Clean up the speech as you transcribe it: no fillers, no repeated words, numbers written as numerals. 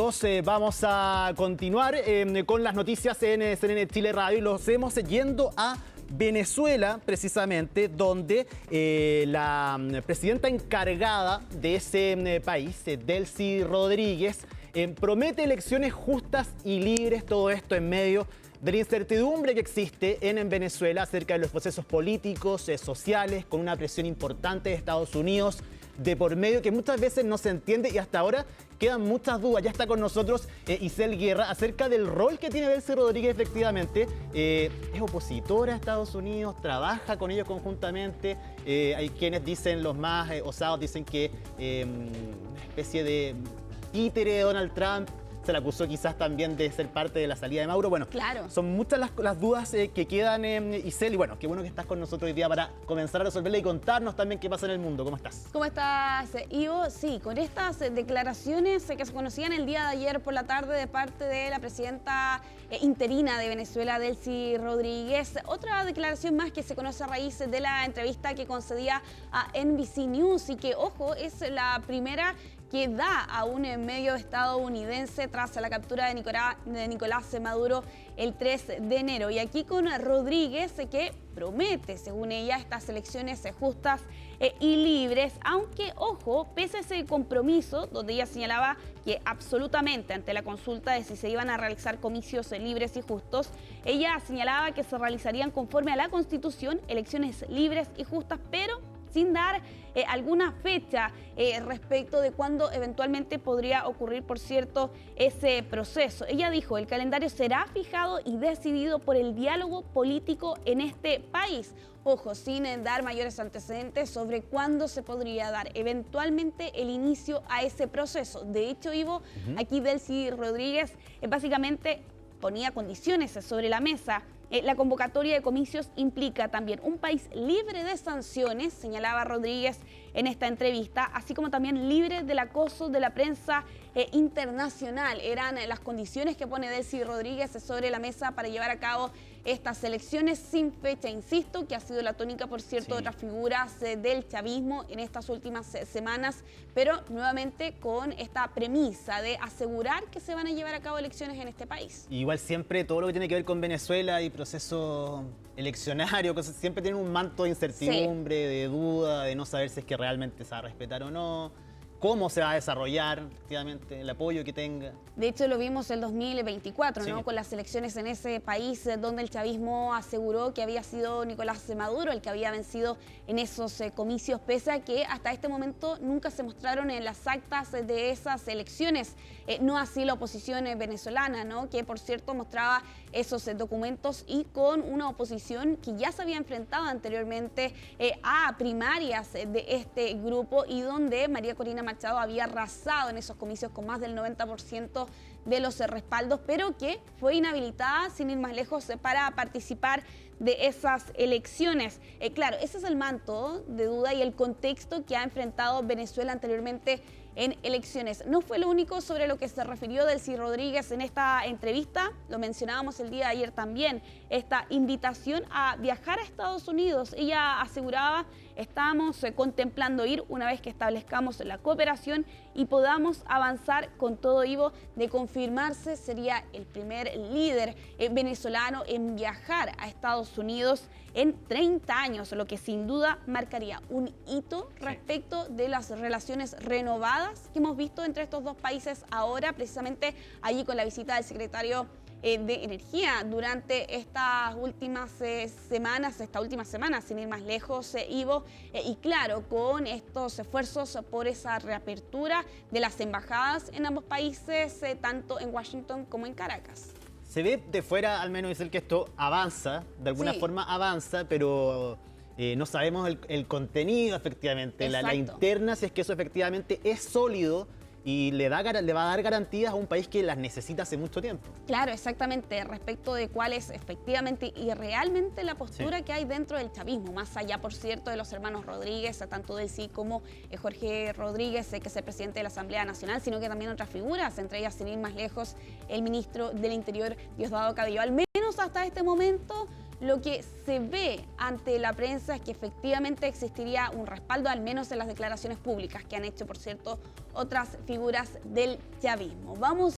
Amigos, vamos a continuar con las noticias en CNN Chile Radio y los hacemos yendo a Venezuela, precisamente, donde la presidenta encargada de ese país, Delcy Rodríguez, promete elecciones justas y libres, todo esto en medio de la incertidumbre que existe en Venezuela acerca de los procesos políticos, sociales, con una presión importante de Estados Unidos de por medio que muchas veces no se entiende y hasta ahora quedan muchas dudas. Ya está con nosotros Isel Guerra acerca del rol que tiene Delcy Rodríguez efectivamente. Es opositora a Estados Unidos, trabaja con ellos conjuntamente. Hay quienes dicen, los más osados dicen que una especie de títere de Donald Trump. Se le acusó quizás también de ser parte de la salida de Maduro. Bueno, claro, son muchas las dudas que quedan, Isel. Y bueno, qué bueno que estás con nosotros hoy día para comenzar a resolverla y contarnos también qué pasa en el mundo. ¿Cómo estás? ¿Cómo estás, Ivo? Sí, con estas declaraciones que se conocían el día de ayer por la tarde de parte de la presidenta interina de Venezuela, Delcy Rodríguez. Otra declaración más que se conoce a raíz de la entrevista que concedía a NBC News y que, ojo, es la primera que da a un medio estadounidense tras la captura de Nicolás Maduro el 3 de enero. Y aquí con Rodríguez, que promete, según ella, estas elecciones justas y libres, aunque, ojo, pese a ese compromiso, donde ella señalaba que absolutamente ante la consulta de si se iban a realizar comicios libres y justos, ella señalaba que se realizarían conforme a la Constitución, elecciones libres y justas, pero sin dar alguna fecha respecto de cuándo eventualmente podría ocurrir, por cierto, ese proceso. Ella dijo, el calendario será fijado y decidido por el diálogo político en este país. Ojo, sin dar mayores antecedentes sobre cuándo se podría dar eventualmente el inicio a ese proceso. De hecho, Ivo, aquí Delcy Rodríguez básicamente ponía condiciones sobre la mesa. La convocatoria de comicios implica también un país libre de sanciones, señalaba Rodríguez en esta entrevista, así como también libre del acoso de la prensa internacional. Eran las condiciones que pone Delcy Rodríguez sobre la mesa para llevar a cabo estas elecciones sin fecha, insisto, que ha sido la tónica, por cierto, de otras figuras del chavismo en estas últimas semanas, pero nuevamente con esta premisa de asegurar que se van a llevar a cabo elecciones en este país. Igual siempre todo lo que tiene que ver con Venezuela y proceso eleccionario, siempre tiene un manto de incertidumbre, de duda, de no saber si es que realmente se va a respetar o no. ¿Cómo se va a desarrollar, efectivamente, el apoyo que tenga? De hecho, lo vimos el 2024, ¿no? Con las elecciones en ese país donde el chavismo aseguró que había sido Nicolás Maduro el que había vencido en esos comicios, pese a que hasta este momento nunca se mostraron en las actas de esas elecciones. No así la oposición venezolana, ¿no? Que, por cierto, mostraba esos documentos y con una oposición que ya se había enfrentado anteriormente a primarias de este grupo y donde María Corina Machado había arrasado en esos comicios con más del 90% de los respaldos, pero que fue inhabilitada, sin ir más lejos, para participar de esas elecciones. Claro, ese es el manto de duda y el contexto que ha enfrentado Venezuela anteriormente en elecciones. No fue lo único sobre lo que se refirió Delcy Rodríguez en esta entrevista, lo mencionábamos el día de ayer también, esta invitación a viajar a Estados Unidos. Ella aseguraba, estamos contemplando ir una vez que establezcamos la cooperación y podamos avanzar con todo. Ivo, de confirmarse, sería el primer líder venezolano en viajar a Estados Unidos en 30 años, lo que sin duda marcaría un hito respecto de las relaciones renovadas que hemos visto entre estos dos países ahora, precisamente allí con la visita del secretario de Energía durante estas últimas semanas, sin ir más lejos, Ivo, y claro, con estos esfuerzos por esa reapertura de las embajadas en ambos países, tanto en Washington como en Caracas. Se ve de fuera, al menos, que esto avanza, de alguna forma avanza, pero no sabemos el contenido efectivamente, la interna, si es que eso efectivamente es sólido y le va a dar garantías a un país que las necesita hace mucho tiempo. Claro, exactamente, respecto de cuál es efectivamente y realmente la postura que hay dentro del chavismo, más allá, por cierto, de los hermanos Rodríguez, tanto Delcy como Jorge Rodríguez, que es el presidente de la Asamblea Nacional, sino que también otras figuras, entre ellas, sin ir más lejos, el ministro del Interior, Diosdado Cabello. Al menos hasta este momento, lo que se ve ante la prensa es que efectivamente existiría un respaldo, al menos en las declaraciones públicas que han hecho, por cierto, otras figuras del chavismo. Vamos